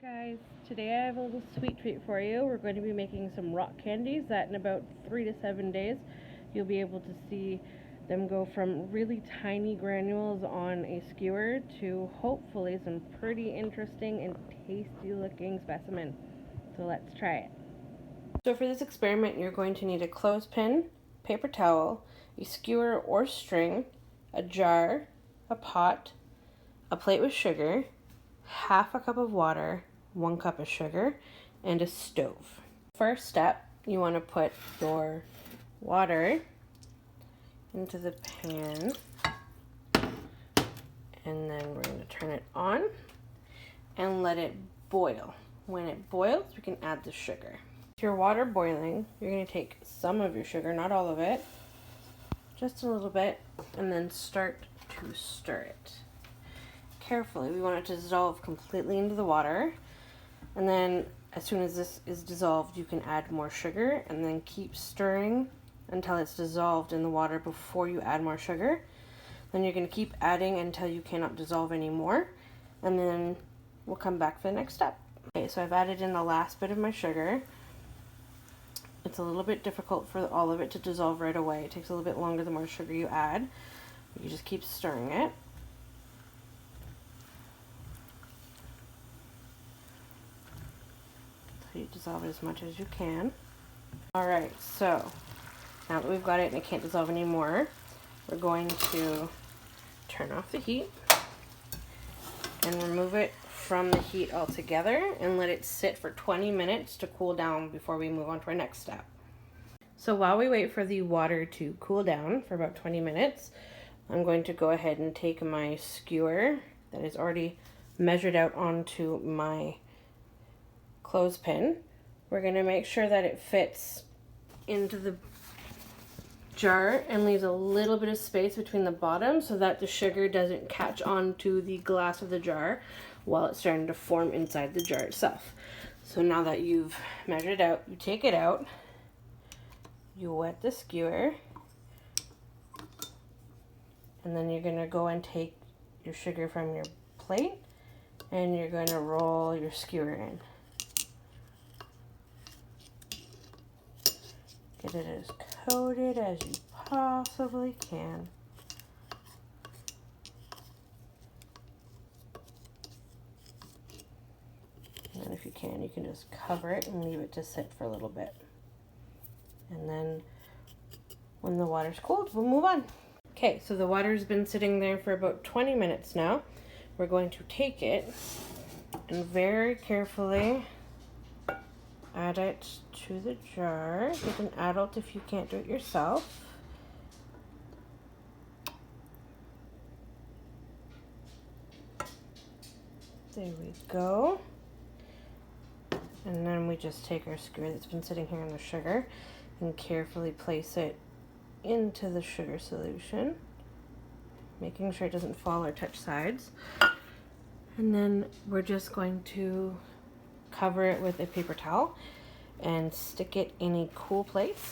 Guys, today I have a little sweet treat for you. We're going to be making some rock candies that in about 3 to 7 days you'll be able to see them go from really tiny granules on a skewer to hopefully some pretty interesting and tasty looking specimen. So let's try it. So for this experiment you're going to need a clothespin, paper towel, a skewer or string, a jar, a pot, a plate with sugar, half a cup of water, 1 cup of sugar, and a stove. First step, you want to put your water into the pan, and then we're going to turn it on and let it boil. When it boils, we can add the sugar. With your water boiling, you're going to take some of your sugar, not all of it, just a little bit, and then start to stir it. Carefully, we want it to dissolve completely into the water, and then as soon as this is dissolved you can add more sugar and then keep stirring until it's dissolved in the water before you add more sugar. Then you're going to keep adding until you cannot dissolve anymore, and then we'll come back for the next step. Okay, so I've added in the last bit of my sugar. It's a little bit difficult for all of it to dissolve right away. It takes a little bit longer the more sugar you add. You just keep stirring it. You dissolve it as much as you can. Alright, so now that we've got it and it can't dissolve anymore, we're going to turn off the heat and remove it from the heat altogether and let it sit for 20 minutes to cool down before we move on to our next step. So while we wait for the water to cool down for about 20 minutes, I'm going to go ahead and take my skewer that is already measured out onto my clothespin. We're going to make sure that it fits into the jar and leaves a little bit of space between the bottom so that the sugar doesn't catch onto the glass of the jar while it's starting to form inside the jar itself. So now that you've measured it out, you take it out, you wet the skewer, and then you're going to go and take your sugar from your plate and you're going to roll your skewer in. Get it as coated as you possibly can. And then if you can just cover it and leave it to sit for a little bit. And then when the water's cold, we'll move on. Okay, so the water's been sitting there for about 20 minutes now. We're going to take it and very carefully add it to the jar. Get an adult if you can't do it yourself. There we go. And then we just take our skewer that's been sitting here in the sugar and carefully place it into the sugar solution, making sure it doesn't fall or touch sides. And then we're just going to cover it with a paper towel and stick it in a cool place.